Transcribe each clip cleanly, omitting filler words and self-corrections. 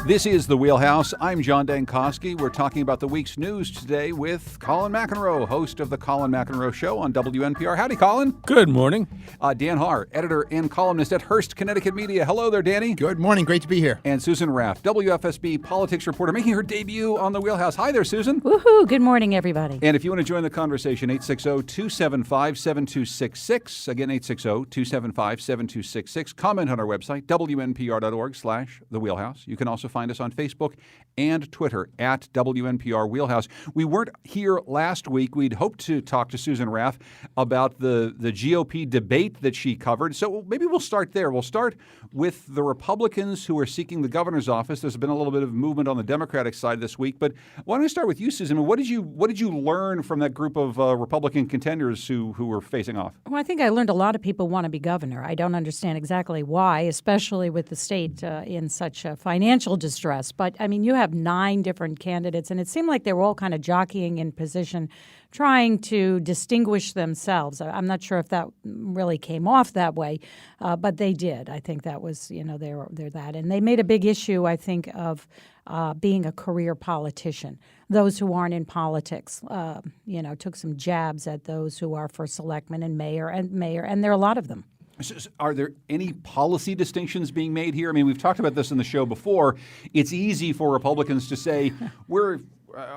This is The Wheelhouse. I'm John Dankosky. We're talking about the week's news today with Colin McEnroe, host of The Colin McEnroe Show on WNPR. Howdy, Colin. Good morning. Dan Haar, editor and columnist at Hearst, Connecticut Media. Hello there, Danny. Good morning. Great to be here. And Susan Raff, WFSB politics reporter, making her debut on The Wheelhouse. Hi there, Susan. Woohoo. Good morning, everybody. And if you want to join the conversation, 860-275-7266. Again, 860-275-7266. Comment on our website, WNPR.org/The Wheelhouse. You can also find us on Facebook and Twitter at WNPR Wheelhouse. We weren't here last week. We'd hoped to talk to Susan Raff about the GOP debate that she covered. So maybe we'll start there. We'll start with the Republicans who are seeking the governor's office. There's been a little bit of movement on the Democratic side this week. But why don't I start with you, Susan? What did you learn from that group of Republican contenders who were facing off? Well, I think I learned a lot of people want to be governor. I don't understand exactly why, especially with the state in such financial distress. But, I mean, you have 9 different candidates, and it seemed like they were all kind of jockeying in position, trying to distinguish themselves. I'm not sure if that really came off that way, but they did. I think that was, they're that. And they made a big issue, I think, of being a career politician. Those who aren't in politics, took some jabs at those who are for selectman and mayor, and there are a lot of them. Are there any policy distinctions being made here? I mean, we've talked about this in the show before. It's easy for Republicans to say,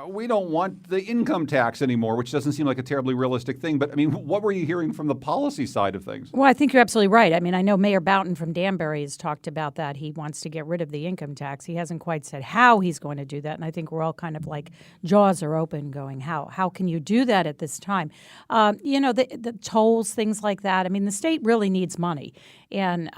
we don't want the income tax anymore, which doesn't seem like a terribly realistic thing. But, I mean, what were you hearing from the policy side of things? Well, I think you're absolutely right. I mean, I know Mayor Boughton from Danbury has talked about that. He wants to get rid of the income tax. He hasn't quite said how he's going to do that. And I think we're all kind of like jaws are open going, how can you do that at this time? The tolls, things like that. I mean, the state really needs money. And,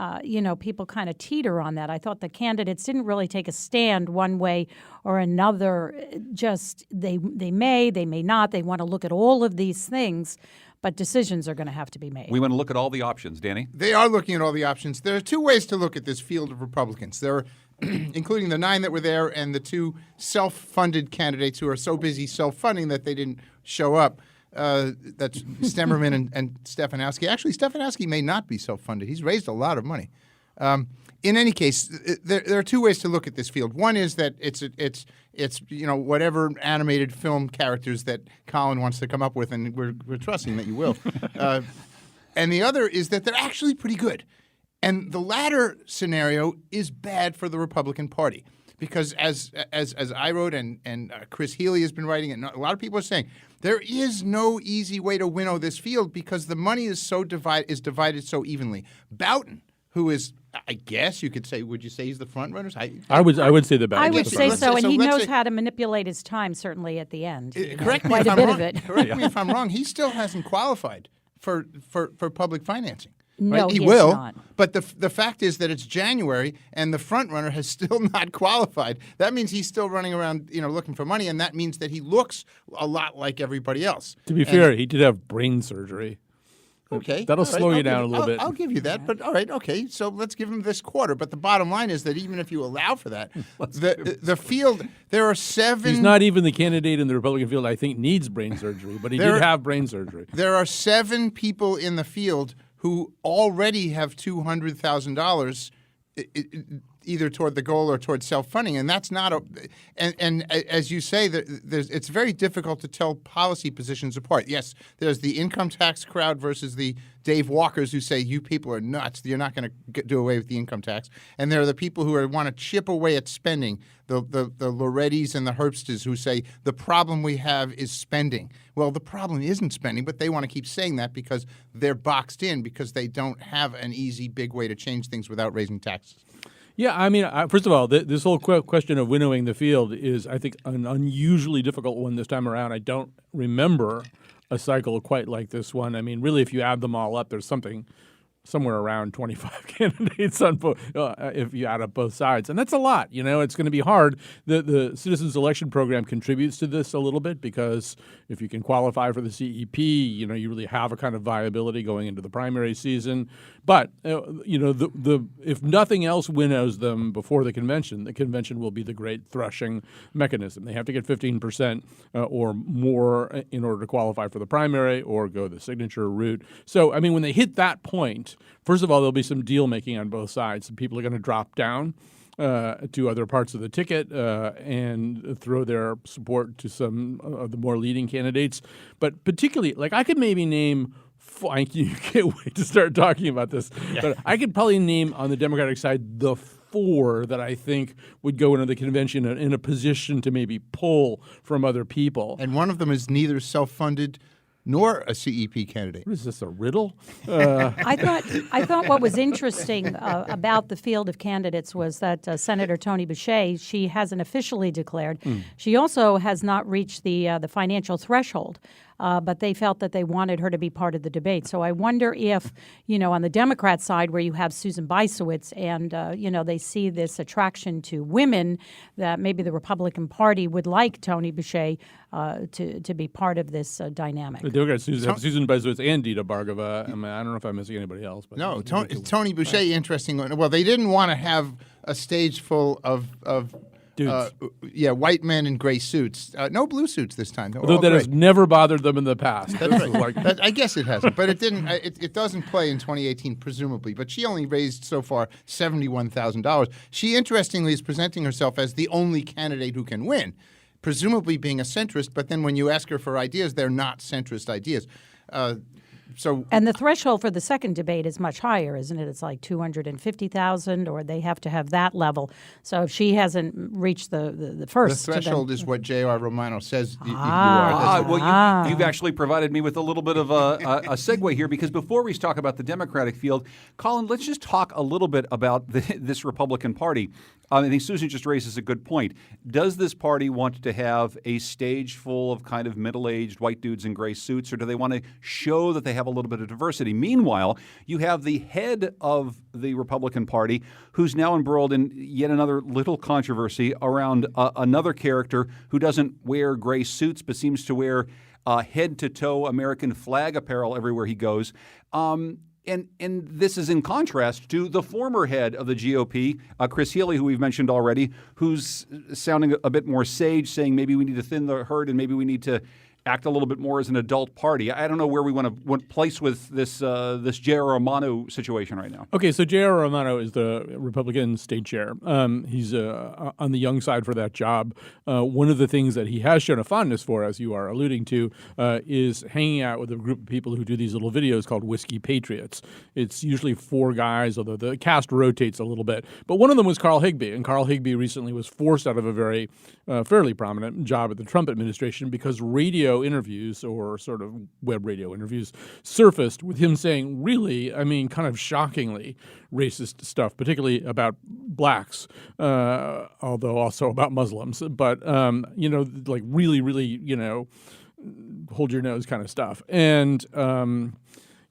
people kind of teeter on that. I thought the candidates didn't really take a stand one way or another. Just they may not. They want to look at all of these things, but decisions are going to have to be made. We want to look at all the options, Danny. They are looking at all the options. There are 2 ways to look at this field of Republicans. There are, including the 9 that were there and the 2 self-funded candidates who are so busy self-funding that they didn't show up. That's Stemmerman and Stefanowski. Actually, Stefanowski may not be self-funded. He's raised a lot of money. In any case, there are 2 ways to look at this field. One is that it's whatever animated film characters that Colin wants to come up with, and we're trusting that you will. And the other is that they're actually pretty good. And the latter scenario is bad for the Republican Party. Because as I wrote and Chris Healy has been writing, and a lot of people are saying, there is no easy way to winnow this field because the money is divided so evenly. Boughton, who is, I guess you could say, would you say he's the front runner? I would say the Boughton. I would is the say front so, runner. and he knows how to manipulate his time, certainly at the end. Correct me quite if a I'm bit wrong. of it. Correct me if I'm wrong. He still hasn't qualified for public financing. No, right? He he will. has not. But the fact is that it's January and the front runner has still not qualified. That means he's still running around, looking for money, and that means that he looks a lot like everybody else. To be fair, he did have brain surgery. Okay. That'll all right, slow you I'll down give- a little bit. I'll give you that, but all right, okay. So let's give him this quarter. But the bottom line is that even if you allow for that, the field, there are 7. He's not even the candidate in the Republican field I think needs brain surgery, but he did have brain surgery. There are 7 people in the field who already have $200,000 either toward the goal or toward self-funding, and that's not a. And as you say, it's very difficult to tell policy positions apart. Yes, there's the income tax crowd versus the Dave Walkers who say you people are nuts. You're not going to do away with the income tax, and there are the people who want to chip away at spending. The Lorettis and the Herbstes who say the problem we have is spending. Well, the problem isn't spending, but they want to keep saying that because they're boxed in because they don't have an easy big way to change things without raising taxes. Yeah, I mean, first of all, this whole question of winnowing the field is, I think, an unusually difficult one this time around. I don't remember a cycle quite like this one. I mean, really, if you add them all up, there's somewhere around 25 candidates on if you add up both sides. And that's a lot. It's going to be hard. The Citizens Election Program contributes to this a little bit because if you can qualify for the CEP, you really have a kind of viability going into the primary season. But, if nothing else winnows them before the convention will be the great threshing mechanism. They have to get 15% or more in order to qualify for the primary or go the signature route. So, I mean, when they hit that point, first of all, there'll be some deal making on both sides. Some people are going to drop down. to other parts of the ticket and throw their support to some of the more leading candidates. But particularly, like I could maybe name. You can't wait to start talking about this. Yeah. But I could probably name on the Democratic side the 4 that I think would go into the convention in a position to maybe pull from other people. And one of them is neither self-funded nor a CEP candidate. What is this, a riddle? I thought what was interesting about the field of candidates was that Senator Tony Boucher, she hasn't officially declared. She also has not reached the financial threshold. But they felt that they wanted her to be part of the debate. So I wonder if, on the Democrat side where you have Susan Bysowitz and, they see this attraction to women, that maybe the Republican Party would like Tony Boucher to be part of this dynamic. The Democrats have Susan Bysowitz and Dita Bargava. I mean, I don't know if I'm missing anybody else. But no, Tony Boucher, interesting. Well, they didn't want to have a stage full of dudes. White men in gray suits. No blue suits this time. Although that has never bothered them in the past. That's right. I guess it hasn't, but it didn't. It doesn't play in 2018, presumably. But she only raised so far $71,000. She, interestingly, is presenting herself as the only candidate who can win, presumably being a centrist. But then when you ask her for ideas, they're not centrist ideas. And the threshold for the second debate is much higher, isn't it? It's like $250,000, or they have to have that level. So if she hasn't reached the first, the threshold is what J.R. Romano says you are. Well, you've actually provided me with a little bit of a segue here, because before we talk about the Democratic field, Colin, let's just talk a little bit about this Republican Party. I think Susan just raises a good point. Does this party want to have a stage full of kind of middle-aged white dudes in gray suits, or do they want to show that they have a little bit of diversity? Meanwhile, you have the head of the Republican Party who's now embroiled in yet another little controversy around another character who doesn't wear gray suits but seems to wear head-to-toe American flag apparel everywhere he goes. And this is in contrast to the former head of the GOP, Chris Healy, who we've mentioned already, who's sounding a bit more sage, saying maybe we need to thin the herd and maybe we need to act a little bit more as an adult party. I don't know where we want to place with this J.R. Romano situation right now. Okay, so J.R. Romano is the Republican state chair. He's on the young side for that job. One of the things that he has shown a fondness for, as you are alluding to, is hanging out with a group of people who do these little videos called Whiskey Patriots. It's usually 4 guys, although the cast rotates a little bit. But one of them was Carl Higbie, and Carl Higbie recently was forced out of a very fairly prominent job at the Trump administration because radio interviews, or sort of web radio interviews, surfaced with him saying really, kind of shockingly racist stuff, particularly about blacks, although also about Muslims, but, like really, really, hold your nose kind of stuff. And,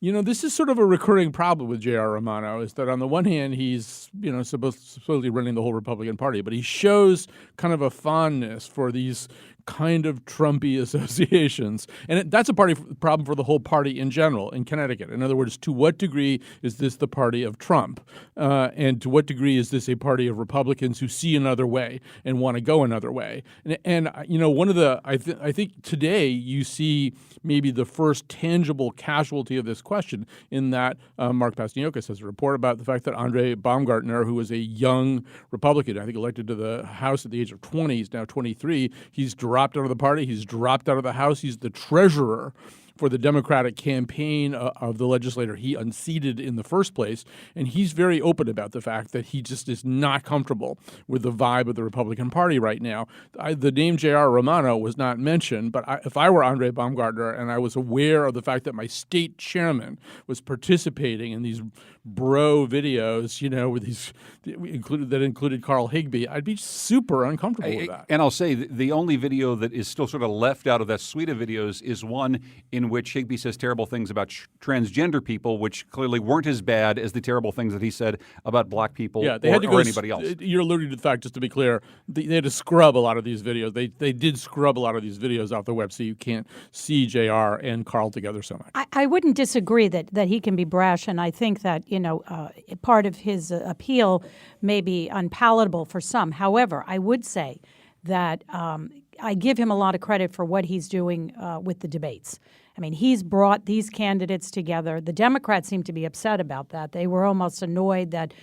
this is sort of a recurring problem with J.R. Romano, is that on the one hand, he's, supposedly running the whole Republican Party, but he shows kind of a fondness for these kind of Trumpy associations. And that's a problem for the whole party in general in Connecticut. In other words, to what degree is this the party of Trump? And to what degree is this a party of Republicans who see another way and want to go another way? And one of the, I think today you see maybe the first tangible casualty of this question in that Mark Pasternokas has a report about the fact that Andre Baumgartner, who was a young Republican, I think elected to the House at the age of 20, he's now 23, he's dropped out of the party, he's dropped out of the House, he's the treasurer for the Democratic campaign of the legislator he unseated in the first place. And he's very open about the fact that he just is not comfortable with the vibe of the Republican Party right now. The name J.R. Romano was not mentioned, but if I were Andre Baumgartner and I was aware of the fact that my state chairman was participating in these bro videos, with these that included Carl Higbie, I'd be super uncomfortable with that. And I'll say the only video that is still sort of left out of that suite of videos is one in which Higbie says terrible things about transgender people, which clearly weren't as bad as the terrible things that he said about black people or anybody else. You're alluding to the fact, just to be clear, they had to scrub a lot of these videos. They did scrub a lot of these videos off the web, so you can't see JR and Carl together so much. I wouldn't disagree that he can be brash, and I think that, part of his appeal may be unpalatable for some. However, I would say that I give him a lot of credit for what he's doing with the debates. I mean, he's brought these candidates together. The Democrats seem to be upset about that. They were almost annoyed that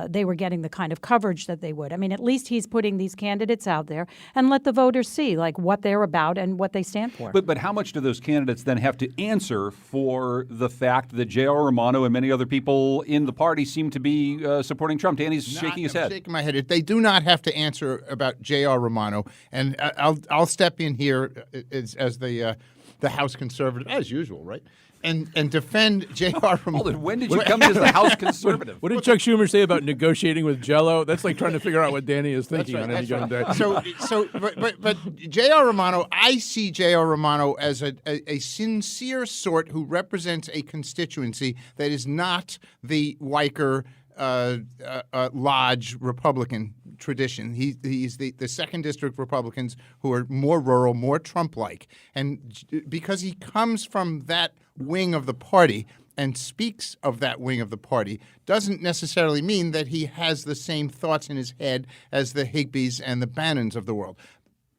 they were getting the kind of coverage that they would. I mean, at least he's putting these candidates out there and let the voters see like what they're about and what they stand for. But how much do those candidates then have to answer for the fact that J.R. Romano and many other people in the party seem to be supporting Trump? Danny's shaking his head. I'm shaking my head. They do not have to answer about J.R. Romano, and I'll step in here as the House conservative, as usual, right? And defend J.R. Romano. Hold it. When did you come as the House conservative? What did Chuck Schumer say about negotiating with Jell-O? That's like trying to figure out what Danny is thinking on any given day. But J.R. Romano, I see J.R. Romano as a sincere sort who represents a constituency that is not the Weicker Lodge Republican tradition. He's the second district Republicans who are more rural, more Trump-like. And because he comes from that wing of the party and speaks of that wing of the party doesn't necessarily mean that he has the same thoughts in his head as the Higbees and the Bannons of the world.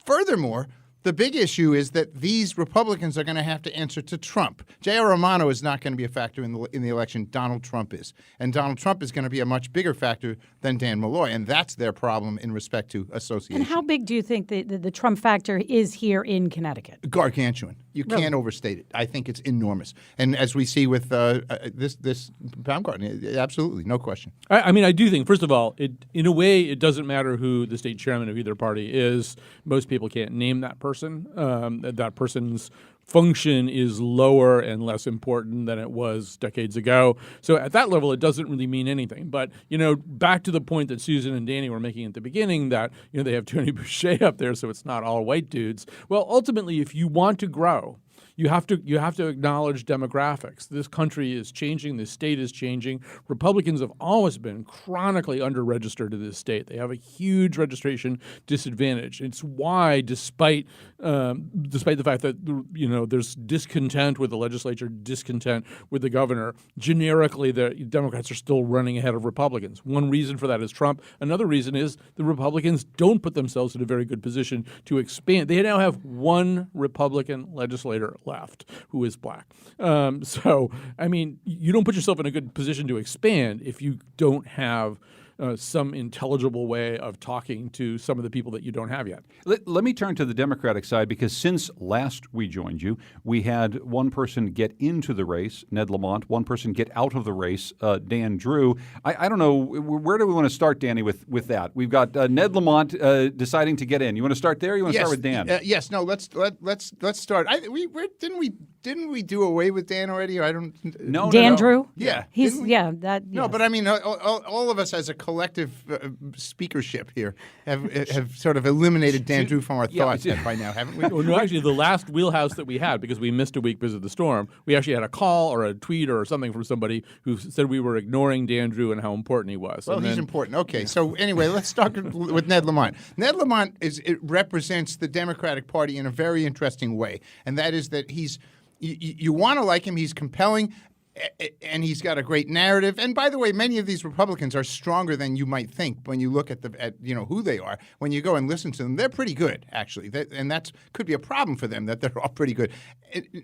Furthermore, the big issue is that these Republicans are going to have to answer to Trump. J.R. Romano is not going to be a factor in the election. Donald Trump is. And Donald Trump is going to be a much bigger factor than Dan Malloy, and that's their problem in respect to association. And how big do you think the Trump factor is here in Connecticut? Gargantuan. You can't overstate it. I think it's enormous. And as we see with this Baumgarten, absolutely, no question. I mean, I do think, first of all, in a way, it doesn't matter who the state chairman of either party is. Most people can't name that person. That person's function is lower and less important than it was decades ago. So at that level, it doesn't really mean anything. But, back to the point that Susan and Danny were making at the beginning that, they have Tony Boucher up there, so it's not all white dudes. Well, ultimately, if you want to grow, you have to acknowledge demographics. This country is changing. This state is changing. Republicans have always been chronically underregistered in this state. They have a huge registration disadvantage. It's why, despite the fact that there's discontent with the legislature, discontent with the governor, generically the Democrats are still running ahead of Republicans. One reason for that is Trump. Another reason is the Republicans don't put themselves in a very good position to expand. They now have one Republican legislator left who is black. So, I mean, you don't put yourself in a good position to expand if you don't have some intelligible way of talking to some of the people that you don't have yet. Let me turn to the Democratic side, because since last we joined you, we had one person get into the race, Ned Lamont, one person get out of the race, Dan Drew. I don't know, where do we want to start, Danny, with that? We've got Ned Lamont deciding to get in. You want to start there, or you want to start with Dan? Yes. No. Let's start. Didn't we do away with Dan already? I don't. No. Dan Drew? Yeah. He's No, yes. but I mean, all of us as a collective speakership here have sort of eliminated Dan Drew from our thoughts by now, haven't we? Well, no, actually, the last wheelhouse that we had, because we missed a week because of the storm, we actually had a call or a tweet or something from somebody who said we were ignoring Dan Drew and how important he was. Well, he's important. Okay, so anyway, let's start with Ned Lamont. Ned Lamont represents the Democratic Party in a very interesting way, and that is that you want to like him. He's compelling, and he's got a great narrative. And by the way, many of these Republicans are stronger than you might think when you look at who they are. When you go and listen to them, they're pretty good, actually. And that could be a problem for them, that they're all pretty good.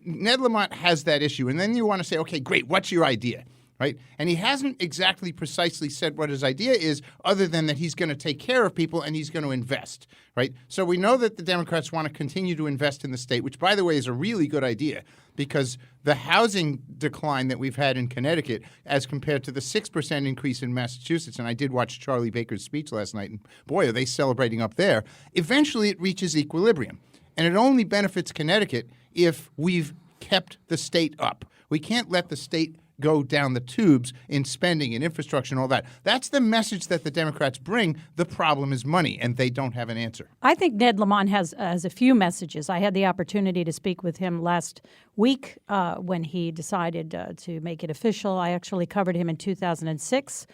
Ned Lamont has that issue. And then you want to say, okay, great, what's your idea? Right? And he hasn't exactly precisely said what his idea is, other than that he's going to take care of people and he's going to invest. Right? So we know that the Democrats want to continue to invest in the state, which, by the way, is a really good idea, because the housing decline that we've had in Connecticut, as compared to the 6% increase in Massachusetts, and I did watch Charlie Baker's speech last night, and boy, are they celebrating up there, eventually it reaches equilibrium. And it only benefits Connecticut if we've kept the state up. We can't let the state go down the tubes in spending and infrastructure and all that. That's the message that the Democrats bring. The problem is money, and they don't have an answer. I think Ned Lamont has a few messages. I had the opportunity to speak with him last week when he decided to make it official. I actually covered him in 2006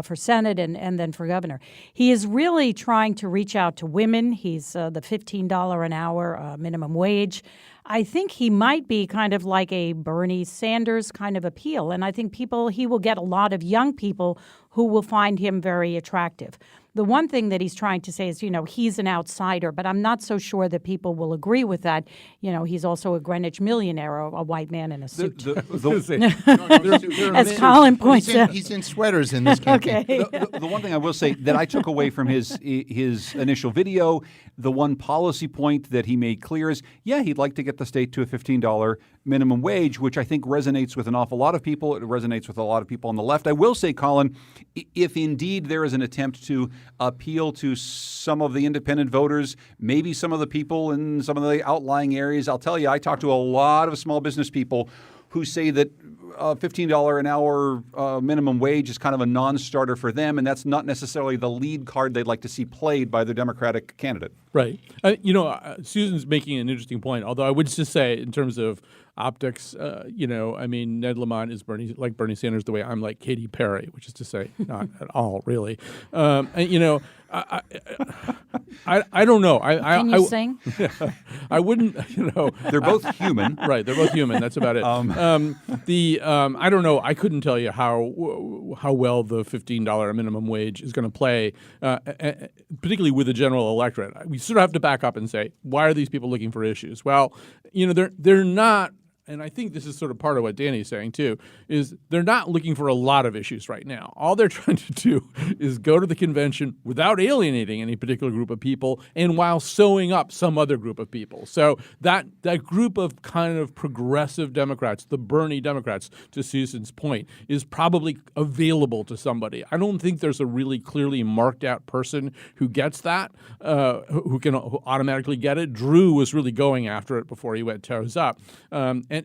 for Senate and then for governor. He is really trying to reach out to women. He's the $15 an hour minimum wage. I think he might be kind of like a Bernie Sanders kind of appeal. And I think he will get a lot of young people who will find him very attractive. the one thing that he's trying to say is, he's an outsider, but I'm not so sure that people will agree with that. He's also a Greenwich millionaire, a white man in a suit. As Colin points out. He's in sweaters in this campaign. Okay. The one thing I will say that I took away from his initial video, the one policy point that he made clear is, he'd like to get the state to a $15 minimum wage, which I think resonates with an awful lot of people. It resonates with a lot of people on the left. I will say, Colin, if indeed there is an attempt to appeal to some of the independent voters, maybe some of the people in some of the outlying areas, I'll tell you, I talked to a lot of small business people who say that $15 an hour minimum wage is kind of a non-starter for them, and that's not necessarily the lead card they'd like to see played by the Democratic candidate. Right. Susan's making an interesting point, although I would just say in terms of optics, Ned Lamont is Bernie Sanders the way I'm like Katy Perry, which is to say not at all, really. I don't know. Can you sing? I wouldn't, They're both human. Right, they're both human. That's about it. I don't know. I couldn't tell you how well the $15 minimum wage is going to play, particularly with the general electorate. We sort of have to back up and say, why are these people looking for issues? Well, they're not. And I think this is sort of part of what Danny's saying too, is they're not looking for a lot of issues right now. All they're trying to do is go to the convention without alienating any particular group of people and while sewing up some other group of people. So that group of kind of progressive Democrats, the Bernie Democrats, to Susan's point, is probably available to somebody. I don't think there's a really clearly marked out person who gets that, who can automatically get it. Drew was really going after it before he went toes up.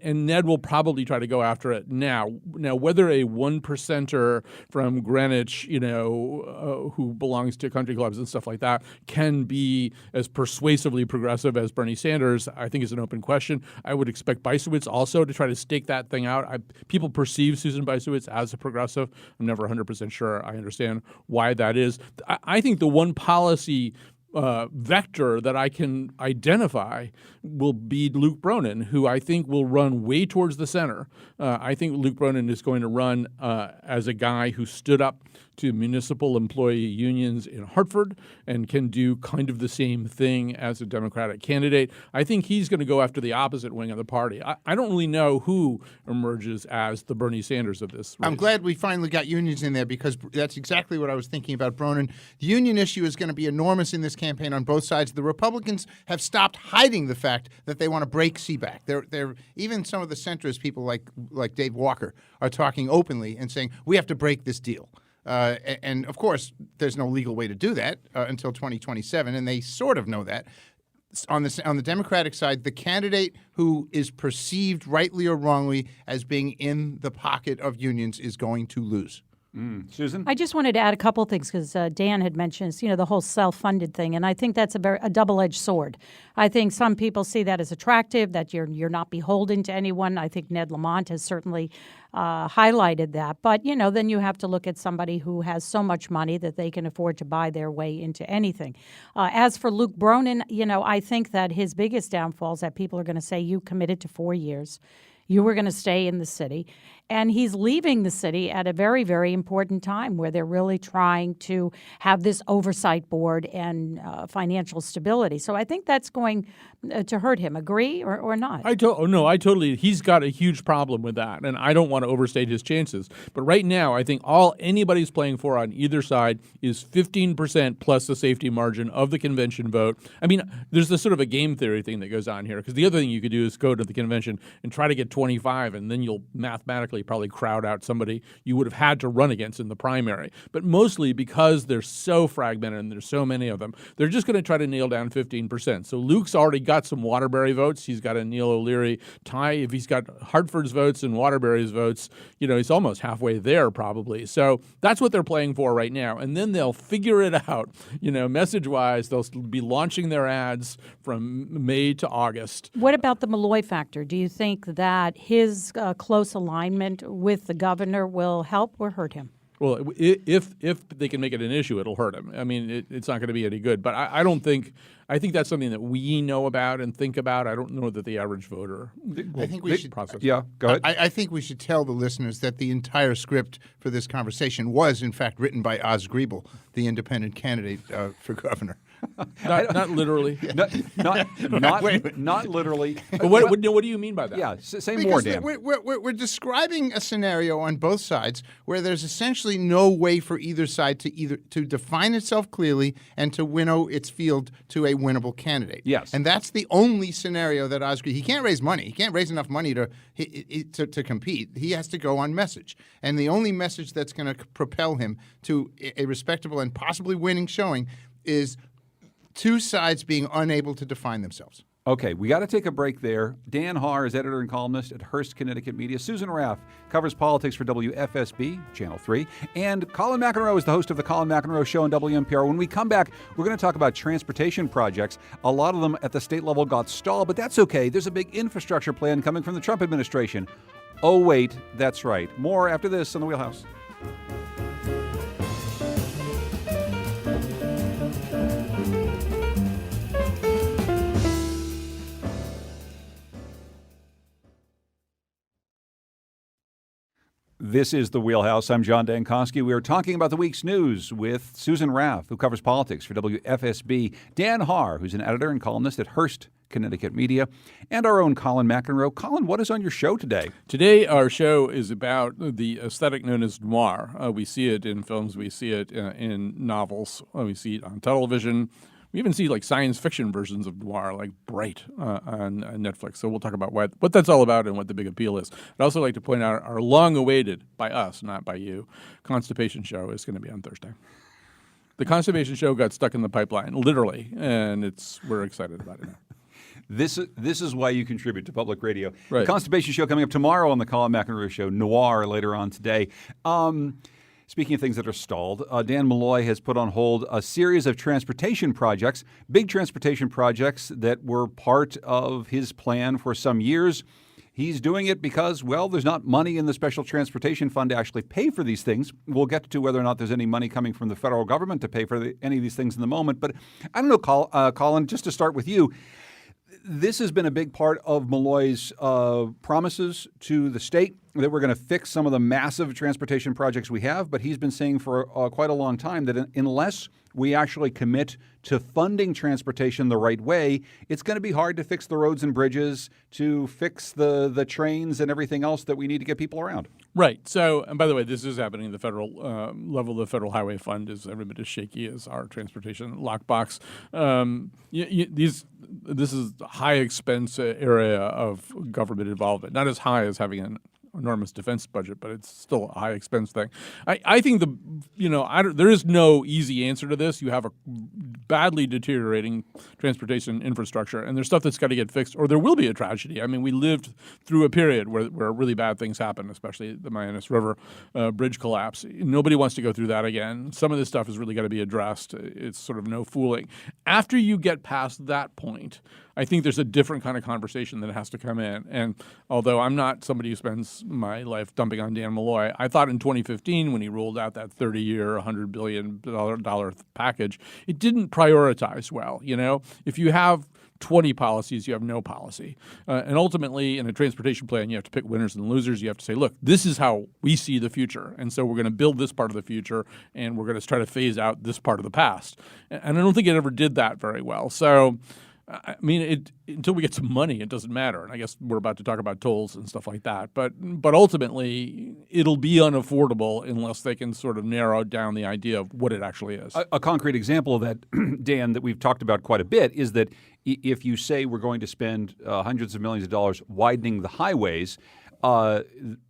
And Ned will probably try to go after it now. Now, whether a 1%er from Greenwich, who belongs to country clubs and stuff like that, can be as persuasively progressive as Bernie Sanders, I think is an open question. I would expect Bysowitz also to try to stake that thing out. People perceive Susan Bysowitz as a progressive. I'm never 100% sure I understand why that is. I think the one policy vector that I can identify will be Luke Bronin, who I think will run way towards the center. I think Luke Bronin is going to run as a guy who stood up to municipal employee unions in Hartford and can do kind of the same thing as a Democratic candidate. I think he's going to go after the opposite wing of the party. I don't really know who emerges as the Bernie Sanders of this race. I'm glad we finally got unions in there because that's exactly what I was thinking about Bronin. The union issue is going to be enormous in this campaign on both sides. The Republicans have stopped hiding the fact that they want to break CBAC. They're even some of the centrist people like Dave Walker are talking openly and saying we have to break this deal. And of course, there's no legal way to do that until 2027, and they sort of know that. On the Democratic side, the candidate who is perceived rightly or wrongly as being in the pocket of unions is going to lose. Susan? I just wanted to add a couple things because Dan had mentioned, the whole self-funded thing, and I think that's a double-edged sword. I think some people see that as attractive, that you're not beholden to anyone. I think Ned Lamont has certainly highlighted that. But, then you have to look at somebody who has so much money that they can afford to buy their way into anything. As for Luke Bronin, I think that his biggest downfall is that people are going to say, you committed to 4 years. You were going to stay in the city. And he's leaving the city at a very, very important time where they're really trying to have this oversight board and financial stability. So I think that's going to hurt him. Agree or not? I totally. He's got a huge problem with that, and I don't want to overstate his chances. But right now, I think all anybody's playing for on either side is 15% plus the safety margin of the convention vote. I mean, there's this sort of a game theory thing that goes on here, because the other thing you could do is go to the convention and try to get 25, and then you'll mathematically probably crowd out somebody you would have had to run against in the primary. But mostly because they're so fragmented and there's so many of them, they're just going to try to nail down 15%. So Luke's already got some Waterbury votes. He's got a Neil O'Leary tie. If he's got Hartford's votes and Waterbury's votes, he's almost halfway there probably. So that's what they're playing for right now. And then they'll figure it out, message-wise. They'll be launching their ads from May to August. What about the Malloy factor? Do you think that his close alignment with the governor will help or hurt him? Well, if they can make it an issue, it'll hurt him. I mean, it's not going to be any good. But I don't think – I think that's something that we know about and think about. I don't know that the average voter will I think we should process. Yeah, go ahead. I think we should tell the listeners that the entire script for this conversation was, in fact, written by Oz Griebel, the independent candidate for governor. Not literally. Not literally. But what do you mean by that? Yeah, say more, Because Dan. we're describing a scenario on both sides where there's essentially no way for either side to define itself clearly and to winnow its field to a winnable candidate. Yes. And that's the only scenario that Osgood, he can't raise money. He can't raise enough money to compete. He has to go on message. And the only message that's going to propel him to a respectable and possibly winning showing is two sides being unable to define themselves. Okay, we got to take a break there. Dan Haar is editor and columnist at Hearst, Connecticut Media. Susan Raff covers politics for WFSB, Channel 3. And Colin McEnroe is the host of The Colin McEnroe Show on WNPR. When we come back, we're going to talk about transportation projects. A lot of them at the state level got stalled, but that's okay. There's a big infrastructure plan coming from the Trump administration. Oh, wait, that's right. More after this on The Wheelhouse. This is The Wheelhouse. I'm John Dankosky. We are talking about the week's news with Susan Raff, who covers politics for WFSB, Dan Haar, who's an editor and columnist at Hearst, Connecticut Media, and our own Colin McEnroe. Colin, what is on your show today? Today, our show is about the aesthetic known as noir. We see it in films. We see it in novels. We see it on television. We even see like science fiction versions of noir, like Bright on Netflix. So we'll talk about what that's all about and what the big appeal is. I'd also like to point out our long-awaited, by us, not by you, Constipation show is going to be on Thursday. The Constipation show got stuck in the pipeline, literally, and we're excited about it now. This is why you contribute to public radio. Right. The Constipation show coming up tomorrow on the Colin McEnroe Show, Noir later on today. Speaking of things that are stalled, Dan Malloy has put on hold a series of transportation projects, big transportation projects that were part of his plan for some years. He's doing it because, well, there's not money in the Special Transportation Fund to actually pay for these things. We'll get to whether or not there's any money coming from the federal government to pay for any of these things in the moment. But I don't know, Colin, just to start with you, this has been a big part of Malloy's promises to the state that we're going to fix some of the massive transportation projects we have. But he's been saying for quite a long time that unless we actually commit to funding transportation the right way, it's going to be hard to fix the roads and bridges, to fix the trains and everything else that we need to get people around. Right. So, and by the way, this is happening at the federal level. The Federal Highway Fund is every bit as shaky as our transportation lockbox. This is a high expense area of government involvement, not as high as having an enormous defense budget, but it's still a high expense thing. I think there is no easy answer to this. You have a badly deteriorating transportation infrastructure, and there's stuff that's got to get fixed, or there will be a tragedy. I mean, we lived through a period where really bad things happened, especially the Mianus River bridge collapse. Nobody wants to go through that again. Some of this stuff has really got to be addressed. It's sort of no fooling. After you get past that point, I think there's a different kind of conversation that has to come in. And although I'm not somebody who spends my life dumping on Dan Malloy, I thought in 2015 when he rolled out that 30-year, $100 billion package, it didn't prioritize well. You know, if you have 20 policies, you have no policy. And ultimately, in a transportation plan, you have to pick winners and losers. You have to say, look, this is how we see the future. And so we're going to build this part of the future, and we're going to try to phase out this part of the past. And I don't think it ever did that very well. So I mean, until we get some money, it doesn't matter. And I guess we're about to talk about tolls and stuff like that. But ultimately, it'll be unaffordable unless they can sort of narrow down the idea of what it actually is. A concrete example of that, Dan, that we've talked about quite a bit is that if you say we're going to spend hundreds of millions of dollars widening the highways,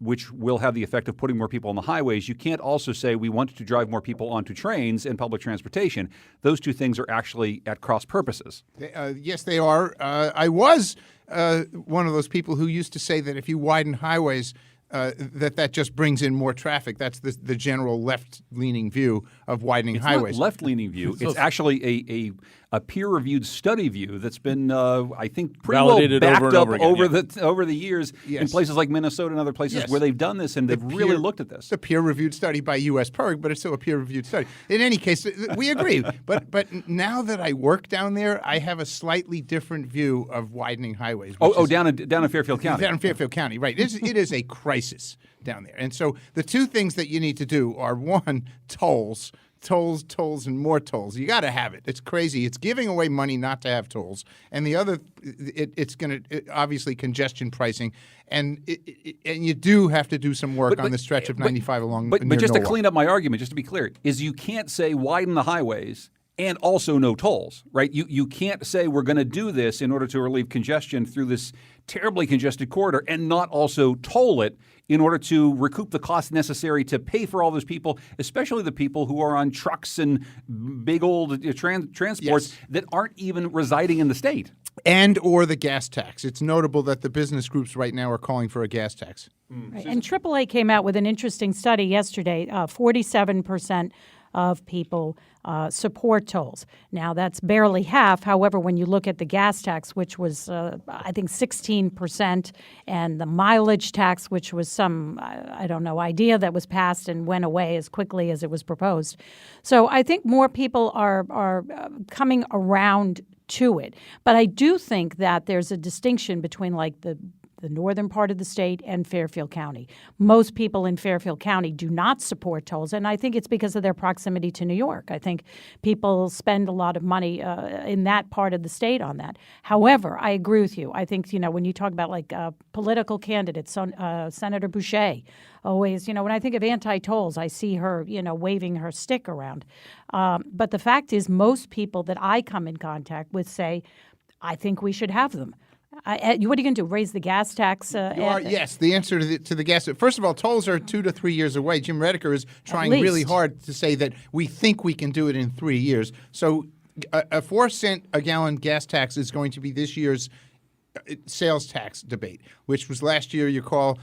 which will have the effect of putting more people on the highways, you can't also say we want to drive more people onto trains and public transportation. Those two things are actually at cross purposes. Yes, they are. I was one of those people who used to say that if you widen highways, that just brings in more traffic. That's the general left-leaning view of widening It's highways. not left-leaning view. It's actually a peer-reviewed study view that's been, I think, pretty Validated well over backed and up over again, over the years in Yes. places like Minnesota and other places Yes. where they've done this and they've really looked at this. It's a peer-reviewed study by U.S. PIRG, but it's still a peer-reviewed study. In any case, we agree. But now that I work down there, I have a slightly different view of widening highways. Down in Fairfield County. Down in Fairfield County, right. It is a crisis down there. And so the two things that you need to do are, one, tolls, and more tolls. You got to have it. It's crazy. It's giving away money not to have tolls. And the other, it's going to, obviously, congestion pricing. And you do have to do some work on the stretch of 95 along But near just to Norwalk. clean up my argument, just to be clear, is you can't say widen the highways and also no tolls, right? You can't say we're going to do this in order to relieve congestion through this terribly congested corridor and not also toll it in order to recoup the costs necessary to pay for all those people, especially the people who are on trucks and big old transports that aren't even residing in the state. And or the gas tax. It's notable that the business groups right now are calling for a gas tax. Right. And AAA came out with an interesting study yesterday. 47% of people support tolls. Now, that's barely half. However, when you look at the gas tax, which was, I think, 16%, and the mileage tax, which was some, I don't know, idea that was passed and went away as quickly as it was proposed. So I think more people are coming around to it. But I do think that there's a distinction between, like, the northern part of the state and Fairfield County. Most people in Fairfield County do not support tolls, and I think it's because of their proximity to New York. I think people spend a lot of money in that part of the state on that. However, I agree with you. I think, when you talk about like political candidates, Senator Boucher, always, when I think of anti-tolls, I see her, waving her stick around. But the fact is, most people that I come in contact with say, I think we should have them. What are you going to do? Raise the gas tax? Yes, the answer to the gas. First of all, tolls are 2 to 3 years away. Jim Redeker is trying really hard to say that we think we can do it in 3 years. So a 4-cent a gallon gas tax is going to be this year's sales tax debate, which was last year. You recall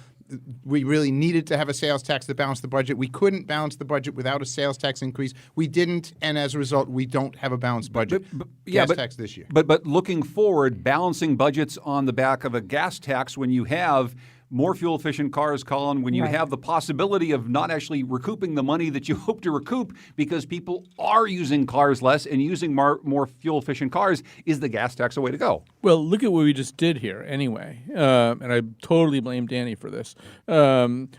we really needed to have a sales tax to balance the budget. We couldn't balance the budget without a sales tax increase. We didn't, and as a result, we don't have a balanced budget. Gas tax this year. But looking forward, balancing budgets on the back of a gas tax when you have more fuel-efficient cars, Colin, when you have the possibility of not actually recouping the money that you hope to recoup because people are using cars less and using more fuel-efficient cars, is the gas tax a way to go? Well, look at what we just did here anyway. And I totally blame Danny for this,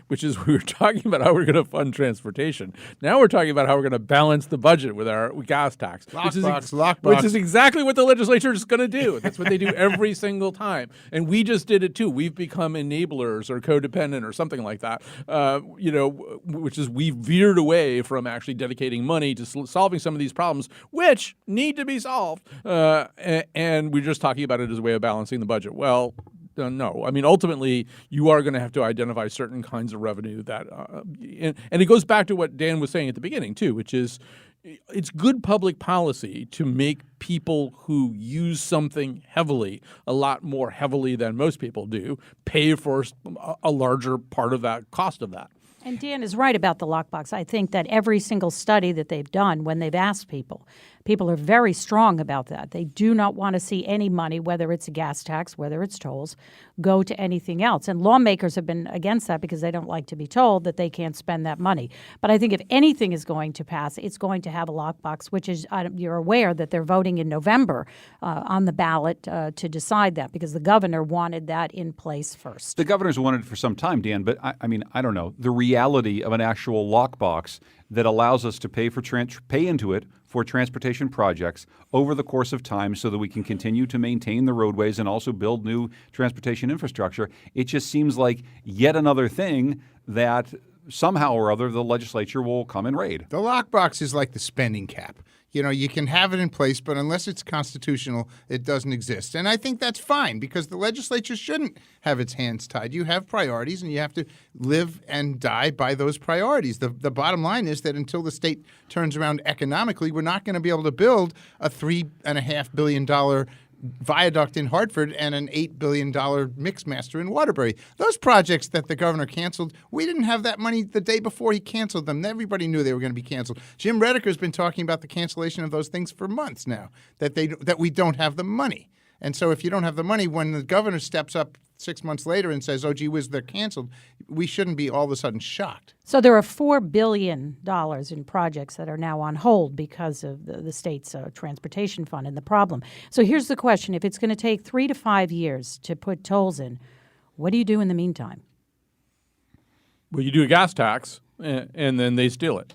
which is we were talking about how we're going to fund transportation. Now we're talking about how we're going to balance the budget with our gas tax. Lockbox. Which is exactly what the legislature is going to do. That's what they do every single time. And we just did it too. We've become enablers or codependent or something like that, which is we veered away from actually dedicating money to solving some of these problems, which need to be solved. And we're just talking about it as a way of balancing the budget. Well, no. I mean, ultimately, you are going to have to identify certain kinds of revenue that, and it goes back to what Dan was saying at the beginning, too, which is it's good public policy to make people who use something heavily, a lot more heavily than most people do, pay for a larger part of that cost of that. And Dan is right about the lockbox. I think that every single study that they've done, when they've asked people are very strong about that. They do not want to see any money, whether it's a gas tax, whether it's tolls, go to anything else. And lawmakers have been against that because they don't like to be told that they can't spend that money. But I think if anything is going to pass, it's going to have a lockbox, which is, you're aware that they're voting in November on the ballot to decide that because the governor wanted that in place first. The governor's wanted it for some time, Dan, but I don't know. The reality of an actual lockbox that allows us to pay into it for transportation projects over the course of time so that we can continue to maintain the roadways and also build new transportation infrastructure. It just seems like yet another thing that somehow or other the legislature will come and raid. The lockbox is like the spending cap. You can have it in place, but unless it's constitutional, it doesn't exist. And I think that's fine because the legislature shouldn't have its hands tied. You have priorities, and you have to live and die by those priorities. The bottom line is that until the state turns around economically, we're not going to be able to build a $3.5 billion viaduct in Hartford and an $8 billion mixmaster in Waterbury. Those projects that the governor canceled, we didn't have that money the day before he canceled them. Everybody knew they were going to be canceled. Jim Redeker's been talking about the cancellation of those things for months now, that we don't have the money. And so if you don't have the money, when the governor steps up 6 months later and says, oh, gee whiz, they're canceled, we shouldn't be all of a sudden shocked. So there are $4 billion in projects that are now on hold because of the state's transportation fund and the problem. So here's the question. If it's going to take 3 to 5 years to put tolls in, what do you do in the meantime? Well, you do a gas tax, and then they steal it.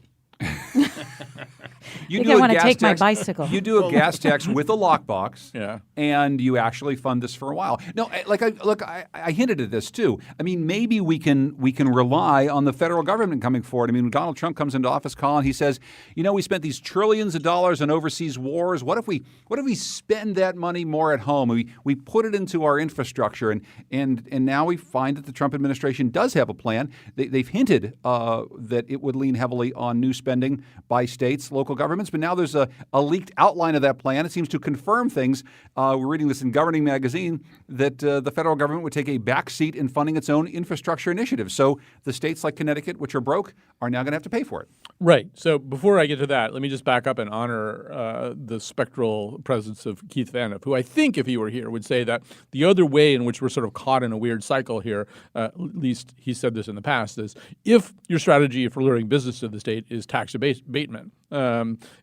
You I think do I a want to gas take my tax- bicycle. You do a gas tax with a lockbox, Yeah. and you actually fund this for a while. No, I hinted at this too. I mean, maybe we can rely on the federal government coming forward. I mean, when Donald Trump comes into office, Colin, he says, we spent these trillions of dollars on overseas wars. What if we spend that money more at home? We put it into our infrastructure, and now we find that the Trump administration does have a plan. They've hinted that it would lean heavily on new spending by states, local governments, but now there's a leaked outline of that plan. It seems to confirm things. We're reading this in Governing Magazine that the federal government would take a back seat in funding its own infrastructure initiatives. So the states like Connecticut, which are broke, are now going to have to pay for it. Right. So before I get to that, let me just back up and honor the spectral presence of Keith Vandeff, who I think, if he were here, would say that the other way in which we're sort of caught in a weird cycle here, at least he said this in the past, is if your strategy for luring business to the state is tax abatement,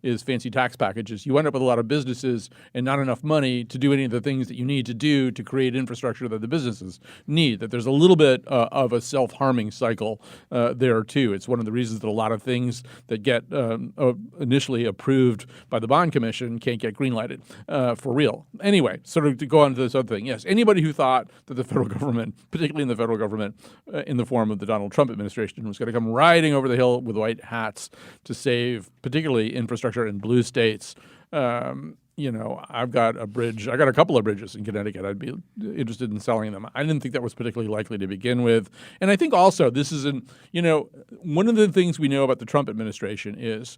is fancy tax packages, you end up with a lot of businesses and not enough money to do any of the things that you need to do to create infrastructure that the businesses need, that there's a little bit of a self-harming cycle there too. It's one of the reasons that a lot of things that get initially approved by the bond commission can't get greenlighted for real. Anyway, sort of to go on to this other thing, yes, anybody who thought that the federal government, particularly in the federal government in the form of the Donald Trump administration, was going to come riding over the hill with white hats to save particularly infrastructure in blue states. I've got a bridge. I got a couple of bridges in Connecticut. I'd be interested in selling them. I didn't think that was particularly likely to begin with. And I think also this is one of the things we know about the Trump administration is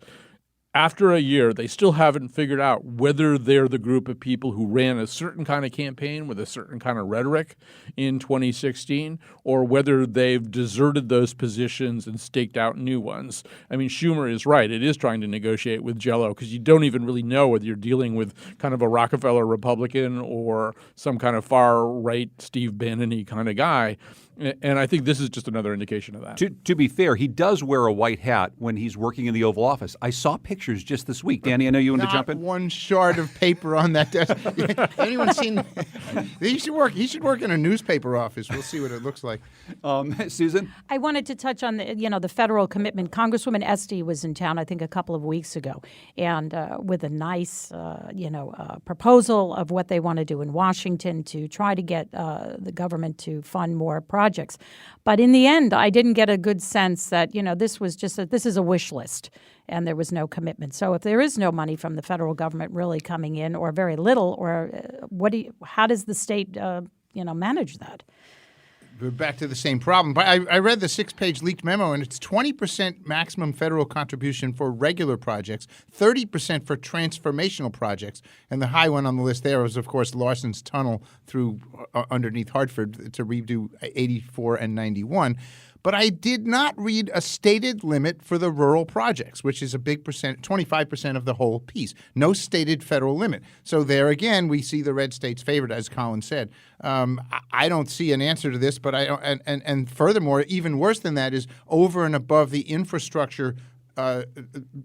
after a year, they still haven't figured out whether they're the group of people who ran a certain kind of campaign with a certain kind of rhetoric in 2016 or whether they've deserted those positions and staked out new ones. I mean, Schumer is right. It is trying to negotiate with Jell-O because you don't even really know whether you're dealing with kind of a Rockefeller Republican or some kind of far-right Steve Bannon-y kind of guy. And I think this is just another indication of that. To be fair, he does wear a white hat when he's working in the Oval Office. I saw pictures just this week. Danny, I know you wanted to jump in. Not one shard of paper on that desk. Anyone seen? He should work in a newspaper office. We'll see what it looks like. Susan? I wanted to touch on the federal commitment. Congresswoman Esty was in town, I think, a couple of weeks ago, and with a nice, proposal of what they want to do in Washington to try to get the government to fund more projects. But in the end, I didn't get a good sense that this was just this is a wish list, and there was no commitment. So if there is no money from the federal government really coming in, or very little, or how does the state manage that? We're back to the same problem. But I read the 6-page leaked memo, and it's 20% maximum federal contribution for regular projects, 30% for transformational projects. And the high one on the list there was, of course, Larson's Tunnel through underneath Hartford to redo 84 and 91. But I did not read a stated limit for the rural projects, which is a big percent, 25% of the whole piece. No stated federal limit. So there again, we see the red states favored, as Colin said. I don't see an answer to this, but I don't. And furthermore, even worse than that is over and above the infrastructure.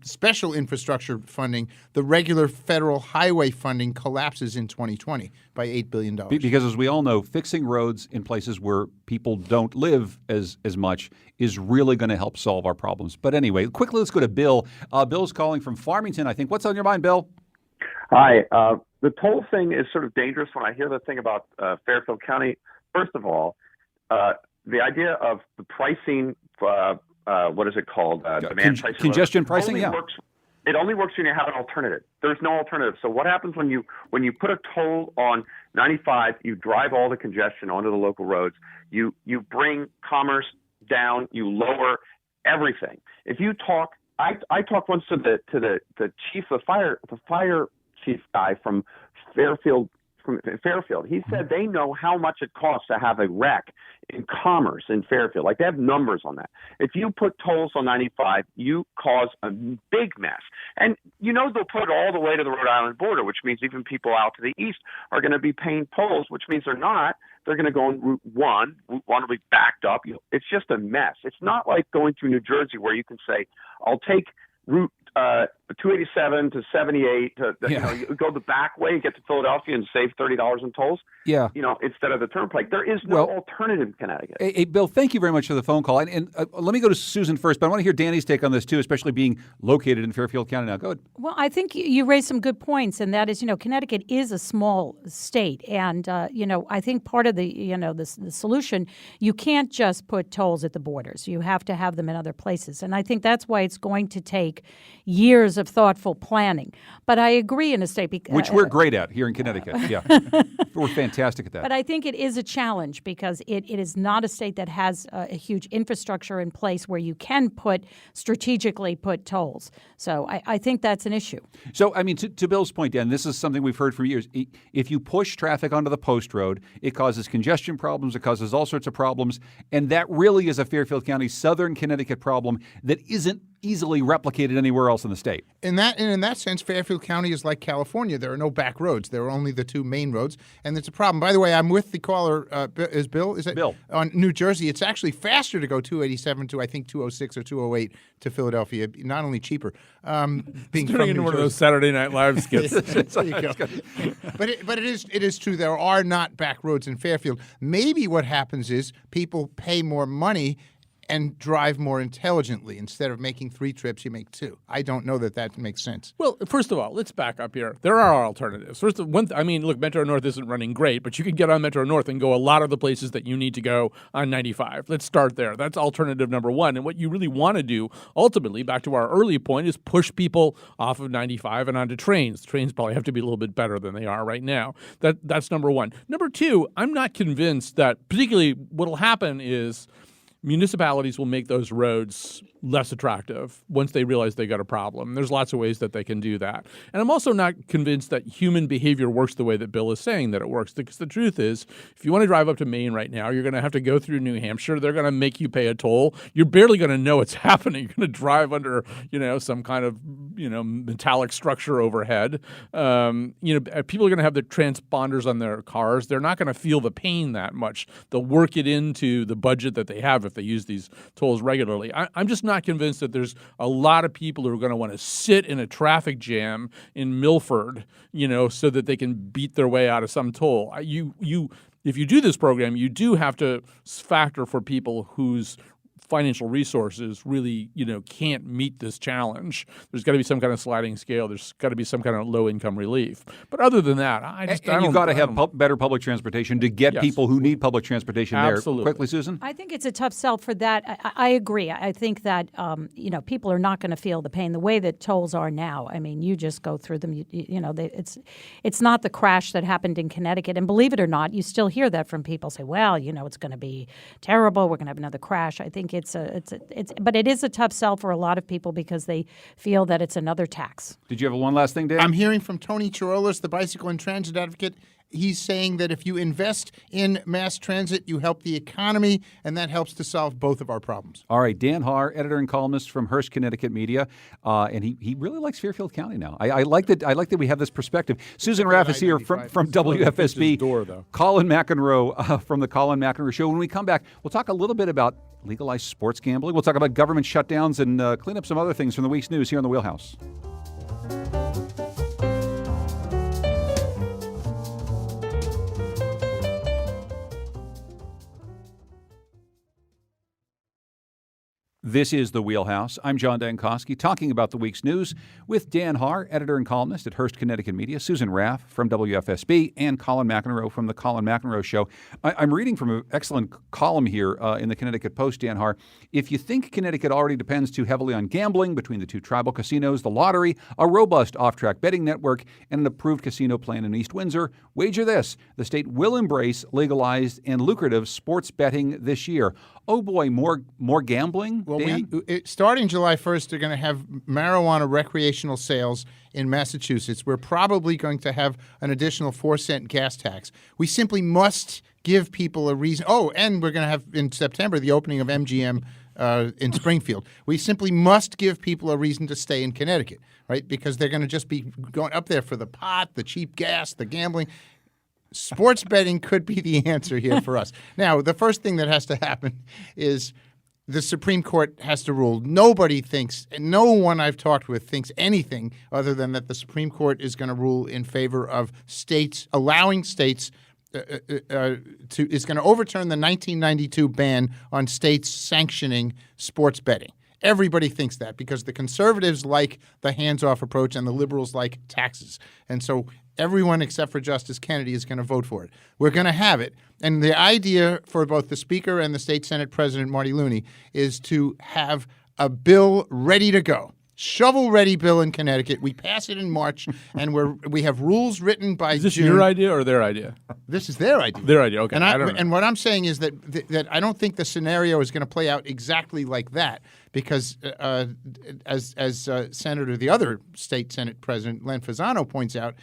Special infrastructure funding, the regular federal highway funding collapses in 2020 by $8 billion. Because as we all know, fixing roads in places where people don't live as much is really going to help solve our problems. But anyway, quickly, let's go to Bill. Bill's calling from Farmington, I think. What's on your mind, Bill? Hi. The toll thing is sort of dangerous when I hear the thing about Fairfield County. First of all, the idea of the pricing what is it called? Demand pricing. Congestion pricing, yeah. It only works when you have an alternative. There's no alternative. So what happens when you put a toll on 95, you drive all the congestion onto the local roads, you bring commerce down, you lower everything. If you talk, I talked once to the chief of fire, the fire chief guy from Fairfield from Fairfield. He said they know how much it costs to have a wreck in Commerce in Fairfield. Like, they have numbers on that. If you put tolls on 95, you cause a big mess. And they'll put it all the way to the Rhode Island border, which means even people out to the east are going to be paying tolls, which means they're going to go on Route 1. Route 1 will be backed up. It's just a mess. It's not like going through New Jersey where you can say, I'll take Route 287 to 78 you go the back way, get to Philadelphia and save $30 in tolls. Yeah. Instead of the turnpike. There is no alternative in Connecticut. Hey, Bill, thank you very much for the phone call. And let me go to Susan first, but I want to hear Danny's take on this too, especially being located in Fairfield County now. Go ahead. Well, I think you raised some good points, and that is, Connecticut is a small state, and I think part of the solution, you can't just put tolls at the borders. You have to have them in other places, and I think that's why it's going to take years of thoughtful planning. But I agree in a state which we're great at here in Connecticut. Yeah, we're fantastic at that. But I think it is a challenge because it is not a state that has a huge infrastructure in place where you can strategically put tolls. So I think that's an issue. So, I mean, to Bill's point, Dan, this is something we've heard for years. If you push traffic onto the post road, it causes congestion problems, it causes all sorts of problems, and that really is a Fairfield County, Southern Connecticut problem that isn't easily replicated anywhere else in the state. In that sense, Fairfield County is like California. There are no back roads. There are only the two main roads, and it's a problem. By the way, I'm with the caller. Is Bill? Is it Bill on New Jersey? It's actually faster to go 287 to I think 206 or 208 to Philadelphia. Not only cheaper. Being turning into one of those Saturday Night Live skits. There you go. But it is true. There are not back roads in Fairfield. Maybe what happens is people pay more money and drive more intelligently. Instead of making 3 trips, you make 2. I don't know that makes sense. Well, first of all, let's back up here. There are alternatives. First, look, Metro North isn't running great, but you can get on Metro North and go a lot of the places that you need to go on 95. Let's start there. That's alternative number one. And what you really want to do, ultimately, back to our early point, is push people off of 95 and onto trains. Trains probably have to be a little bit better than they are right now. That's number one. Number two, I'm not convinced that particularly what will happen is municipalities will make those roads less attractive once they realize they got a problem. There's lots of ways that they can do that. And I'm also not convinced that human behavior works the way that Bill is saying that it works. Because the truth is, if you want to drive up to Maine right now, you're going to have to go through New Hampshire. They're going to make you pay a toll. You're barely going to know it's happening. You're going to drive under, some kind of, metallic structure overhead. People are going to have the transponders on their cars. They're not going to feel the pain that much. They'll work it into the budget that they have if they use these tolls regularly. I'm just not convinced that there's a lot of people who are going to want to sit in a traffic jam in Milford, so that they can beat their way out of some toll. If you do this program, you do have to factor for people whose financial resources really, can't meet this challenge. There's got to be some kind of sliding scale. There's got to be some kind of low-income relief. But other than that, you've got to have better public transportation to get people who need public transportation Absolutely. there. Quickly, Susan? I think it's a tough sell for that. I agree. I think that, people are not going to feel the pain the way that tolls are now. I mean, you just go through them. It's not the crash that happened in Connecticut. And believe it or not, you still hear that from people say, well, it's going to be terrible. We're going to have another crash. I think but it is a tough sell for a lot of people because they feel that it's another tax. Did you have one last thing, Dan? I'm hearing from Tony Chirolas, the bicycle and transit advocate. He's saying that if you invest in mass transit, you help the economy, and that helps to solve both of our problems. All right, Dan Haar, editor and columnist from Hearst, Connecticut Media, and he really likes Fairfield County now. I like that we have this perspective. Susan Raff is here from WFSB. Colin McEnroe from the Colin McEnroe Show. When we come back, we'll talk a little bit about legalized sports gambling. We'll talk about government shutdowns and clean up some other things from the week's news here on the Wheelhouse. This is The Wheelhouse. I'm John Dankosky, talking about the week's news with Dan Haar, editor and columnist at Hearst, Connecticut Media, Susan Raff from WFSB, and Colin McEnroe from The Colin McEnroe Show. I'm reading from an excellent column here in the Connecticut Post, Dan Haar. If you think Connecticut already depends too heavily on gambling between the 2 tribal casinos, the lottery, a robust off-track betting network, and an approved casino plan in East Windsor, wager this: the state will embrace legalized and lucrative sports betting this year. Oh boy, more gambling? Well, Dan? Starting July 1st, they're going to have marijuana recreational sales in Massachusetts. We're probably going to have an additional 4-cent gas tax. We simply must give people a reason. Oh, and we're going to have in September the opening of MGM in Springfield. We simply must give people a reason to stay in Connecticut, right? Because they're going to just be going up there for the pot, the cheap gas, the gambling. Sports betting could be the answer here for us. Now, the first thing that has to happen is the Supreme Court has to rule. Nobody thinks, and no one I've talked with thinks anything other than that the Supreme Court is going to rule in favor of states, allowing states is going to overturn the 1992 ban on states sanctioning sports betting. Everybody thinks that because the conservatives like the hands-off approach and the liberals like taxes. And so everyone except for Justice Kennedy is going to vote for it. We're going to have it. And the idea for both the Speaker and the State Senate President, Marty Looney, is to have a bill ready to go. Shovel-ready bill in Connecticut. We pass it in March, and we have rules written by Is this June. your idea or their idea? This is their idea. Their idea, okay. And I don't know. And what I'm saying is that I don't think the scenario is going to play out exactly like that because, as Senator, the other State Senate President, Len Fasano, points out,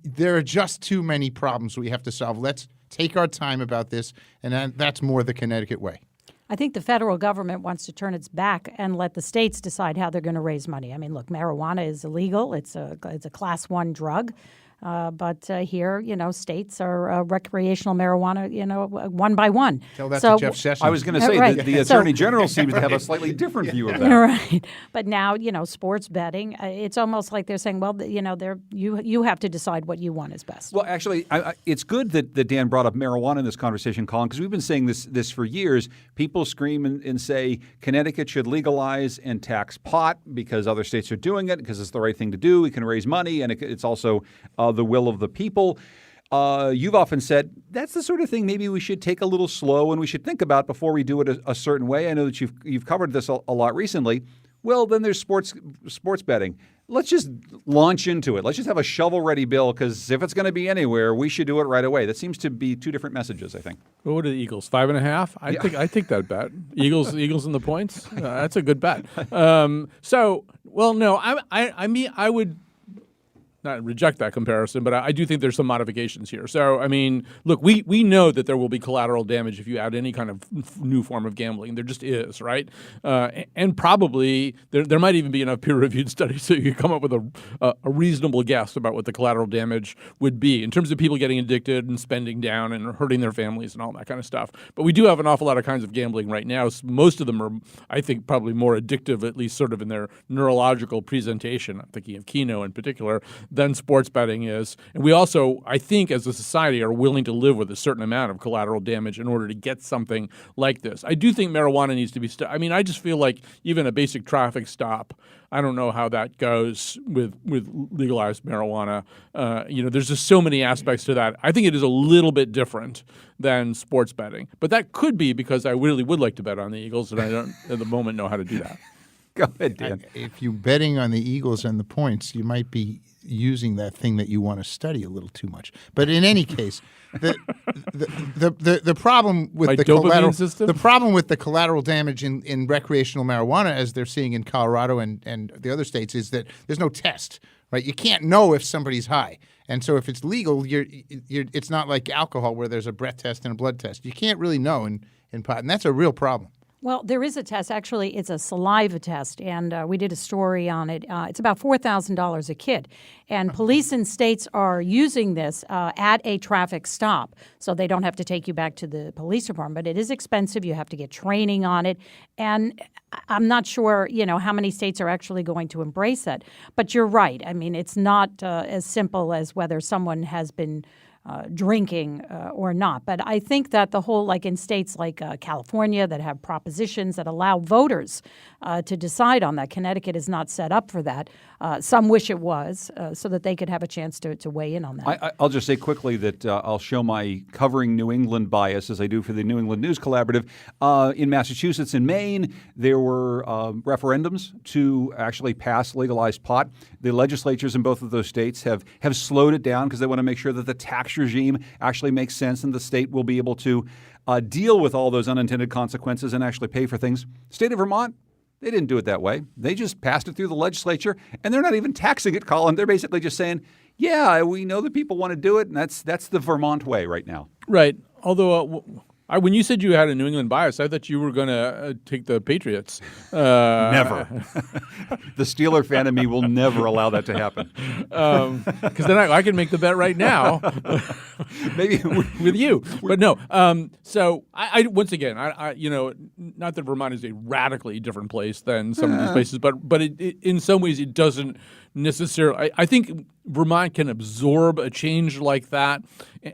there are just too many problems we have to solve. Let's take our time about this, and that's more the Connecticut way. I think the federal government wants to turn its back and let the states decide how they're going to raise money. I mean, look, marijuana is illegal. It's a class 1 drug. But here, states are recreational marijuana, one by one. Tell that to Jeff Sessions. I was going to say right. the Attorney General seems to have a slightly different view of that. Right. But now, sports betting, it's almost like they're saying, well, you have to decide what you want is best. Well, actually, it's good that Dan brought up marijuana in this conversation, Colin, because we've been saying this for years. People scream and say Connecticut should legalize and tax pot because other states are doing it, because it's the right thing to do. We can raise money, and it's also the will of the people. You've often said that's the sort of thing maybe we should take a little slow and we should think about before we do it a certain way. I know that you've covered this a lot recently. Well, then there's sports betting. Let's just launch into it. Let's just have a shovel-ready bill because if it's going to be anywhere, we should do it right away. That seems to be two different messages, I think. What are the Eagles? 5.5? I take that bet. Eagles in the points. That's a good bet. No. I would not reject that comparison, but I do think there's some modifications here. So, I mean, look, we know that there will be collateral damage if you add any kind of new form of gambling. There just is, right? And probably there might even be enough peer-reviewed studies so you can come up with a reasonable guess about what the collateral damage would be in terms of people getting addicted and spending down and hurting their families and all that kind of stuff. But we do have an awful lot of kinds of gambling right now. Most of them are, I think, probably more addictive, at least sort of in their neurological presentation. I'm thinking of Keno in particular, than sports betting is. And we also, I think, as a society, are willing to live with a certain amount of collateral damage in order to get something like this. I do think marijuana needs to be I just feel like even a basic traffic stop, I don't know how that goes with legalized marijuana. There's just so many aspects to that. I think it is a little bit different than sports betting. But that could be because I really would like to bet on the Eagles, and I don't at the moment know how to do that. Go ahead, Dan. If you're betting on the Eagles and the points, you might be using that thing that you want to study a little too much. But in any case, the problem with My the dopamine collateral system? the problem with the collateral damage in recreational marijuana, as they're seeing in Colorado and the other states, is that there's no test. Right? You can't know if somebody's high. And so if it's legal, it's not like alcohol where there's a breath test and a blood test. You can't really know in pot, and that's a real problem. Well, there is a test. Actually, it's a saliva test, and we did a story on it. It's about $4,000 a kid. And police in states are using this at a traffic stop, so they don't have to take you back to the police department. But it is expensive. You have to get training on it. And I'm not sure, how many states are actually going to embrace that. But you're right. I mean, it's not as simple as whether someone has been drinking or not. But I think that the whole, like in states like California that have propositions that allow voters to decide on that, Connecticut is not set up for that. Some wish it was, so that they could have a chance to weigh in on that. I'll just say quickly that I'll show my covering New England bias as I do for the New England News Collaborative. In Massachusetts and Maine, there were referendums to actually pass legalized pot. The legislatures in both of those states have slowed it down because they want to make sure that the tax regime actually makes sense and the state will be able to deal with all those unintended consequences and actually pay for things. State of Vermont, they didn't do it that way. They just passed it through the legislature, and they're not even taxing it, Colin. They're basically just saying, yeah, we know that people want to do it, and that's the Vermont way right now. Right. Although when you said you had a New England bias, I thought you were going to take the Patriots. Never. The Steeler fan in me will never allow that to happen. Because then I can make the bet right now. Maybe with you. But no. So I once again, I not that Vermont is a radically different place than some of these places, but it, in some ways it doesn't necessarily. I think Vermont can absorb a change like that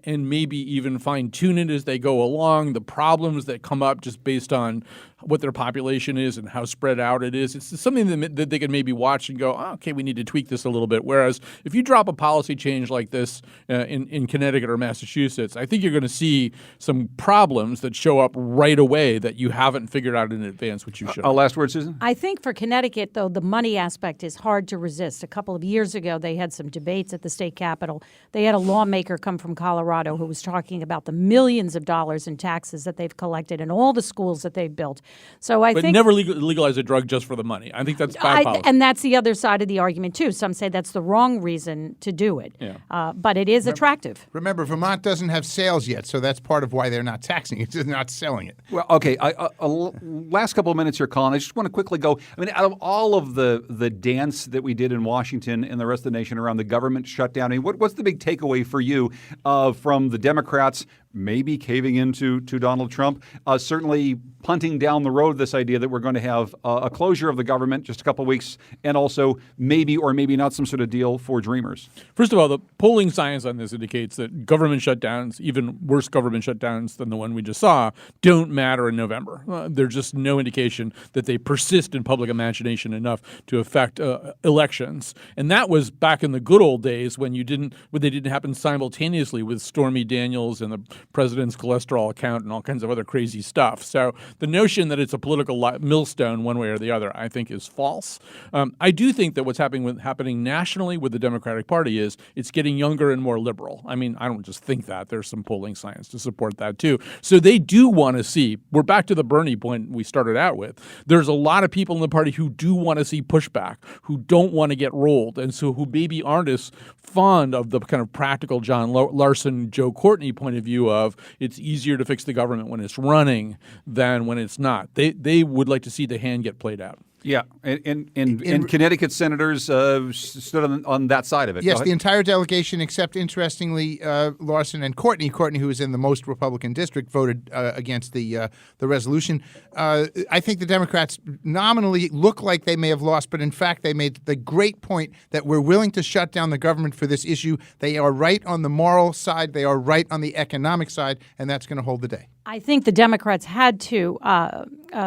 and maybe even fine-tune it as they go along. The problems that come up just based on what their population is and how spread out it is. It's something that they can maybe watch and go, oh, okay, we need to tweak this a little bit. Whereas if you drop a policy change like this in Connecticut or Massachusetts, I think you're going to see some problems that show up right away that you haven't figured out in advance, which you should. Last word, Susan? I think for Connecticut, though, the money aspect is hard to resist. A couple of years ago, they had some debates at the state capitol. They had a lawmaker come from Colorado who was talking about the millions of dollars in taxes that they've collected and all the schools that they've built. So I but think never legalize a drug just for the money. I think that's bad policy. And that's the other side of the argument, too. Some say that's the wrong reason to do it. Yeah. But it is attractive. Remember, Vermont doesn't have sales yet, so that's part of why they're not taxing it. They're not selling it. Well, okay. Last couple of minutes here, Colin. I just want to quickly go. I mean, out of all of the dance that we did in Washington and the rest of the nation around the government shutdown, I mean, what's the big takeaway for you from the Democrats maybe caving into Donald Trump, certainly punting down the road this idea that we're going to have a closure of the government just a couple of weeks, and also maybe or maybe not some sort of deal for Dreamers? First of all, the polling science on this indicates that government shutdowns, even worse government shutdowns than the one we just saw, don't matter in November. There's just no indication that they persist in public imagination enough to affect elections. And that was back in the good old days when they didn't happen simultaneously with Stormy Daniels and the president's cholesterol account and all kinds of other crazy stuff. So the notion that it's a political millstone one way or the other, I think, is false. I do think that what's happening nationally with the Democratic Party is it's getting younger and more liberal. I mean, I don't just think that. There's some polling science to support that, too. So they do want to see, we're back to the Bernie point we started out with. There's a lot of people in the party who do want to see pushback, who don't want to get rolled, and so who maybe aren't as fond of the kind of practical John Larson, Joe Courtney point of view of it's easier to fix the government when it's running than when it's not. They would like to see the hand get played out. Yeah, and Connecticut senators stood on that side of it. Yes, the entire delegation, except, interestingly, Larson and Courtney, who is in the most Republican district, voted against the resolution. I think the Democrats nominally look like they may have lost, but in fact they made the great point that we're willing to shut down the government for this issue. They are right on the moral side. They are right on the economic side, and that's going to hold the day. I think the Democrats had to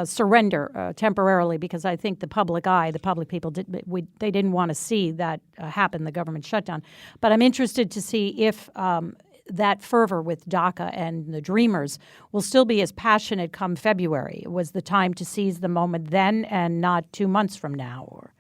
surrender temporarily because I think the public eye, the public people, they didn't want to see that happen, the government shutdown. But I'm interested to see if that fervor with DACA and the Dreamers will still be as passionate come February. Was the time to seize the moment then and not 2 months from now? Or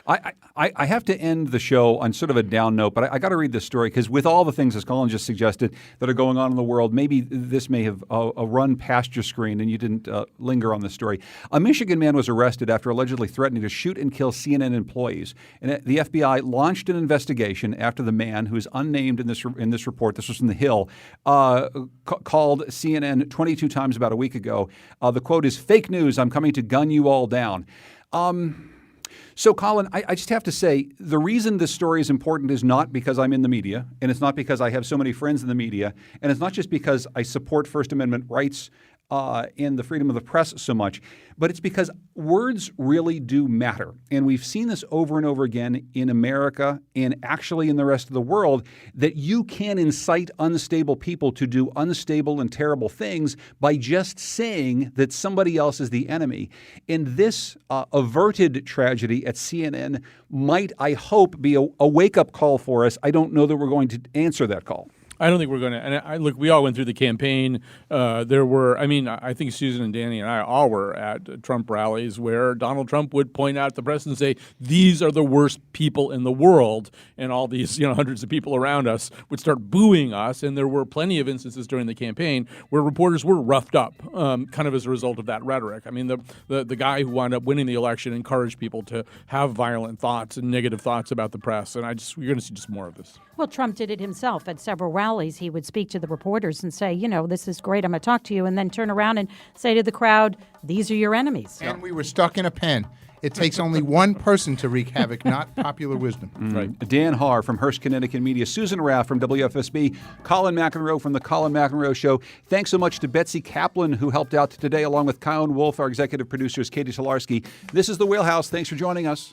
I have to end the show on sort of a down note, but I got to read this story because with all the things, as Colin just suggested, that are going on in the world, maybe this may have run past your screen and you didn't linger on this story. A Michigan man was arrested after allegedly threatening to shoot and kill CNN employees. And the FBI launched an investigation after the man, who is unnamed in this report, this was from The Hill, called CNN 22 times about a week ago. The quote is, "Fake news, I'm coming to gun you all down." So, Colin, I just have to say, the reason this story is important is not because I'm in the media, and it's not because I have so many friends in the media, and it's not just because I support First Amendment rights and the freedom of the press so much, but it's because words really do matter. And we've seen this over and over again in America and actually in the rest of the world, that you can incite unstable people to do unstable and terrible things by just saying that somebody else is the enemy. And this averted tragedy at CNN might, I hope, be a wake-up call for us. I don't know that we're going to answer that call. I don't think we're going to. And look, we all went through the campaign. There were, I think Susan and Danny and I all were at Trump rallies where Donald Trump would point out the press and say, these are the worst people in the world. And all these, hundreds of people around us would start booing us. And there were plenty of instances during the campaign where reporters were roughed up, kind of as a result of that rhetoric. I mean, the guy who wound up winning the election encouraged people to have violent thoughts and negative thoughts about the press. And we're going to see just more of this. Well, Trump did it himself at several rallies. He would speak to the reporters and say, this is great, I'm going to talk to you, and then turn around and say to the crowd, these are your enemies. And we were stuck in a pen. It takes only one person to wreak havoc, not popular wisdom. Right. Dan Haar from Hearst, Connecticut Media, Susan Raff from WFSB, Colin McEnroe from The Colin McEnroe Show. Thanks so much to Betsy Kaplan, who helped out today, along with Kyle and Wolf, our executive producers, Katie Tolarski. This is The Wheelhouse. Thanks for joining us.